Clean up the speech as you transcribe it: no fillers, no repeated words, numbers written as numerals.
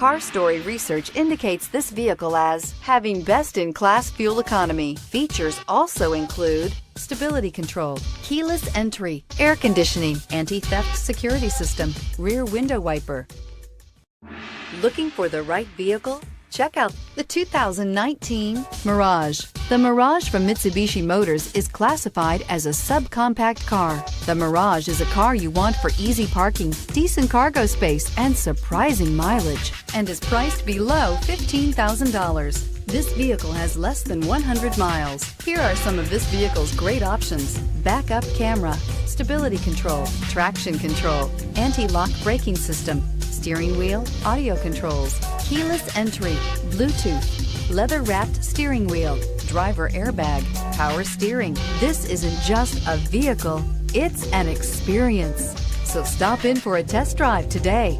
Car Story research indicates this vehicle as having best-in-class fuel economy. Features also include stability control, keyless entry, air conditioning, anti-theft security system, rear window wiper. Looking for the right vehicle? Check out the 2019 Mirage. The Mirage from Mitsubishi Motors is classified as a subcompact car. The Mirage is a car you want for easy parking, decent cargo space, and surprising mileage, and is priced below $15,000. This vehicle has less than 100 miles. Here are some of this vehicle's great options: backup camera, stability control, traction control, anti-lock braking system, steering wheel audio controls, keyless entry, Bluetooth, leather-wrapped steering wheel, driver airbag, power steering. This isn't just a vehicle, it's an experience. So stop in for a test drive today.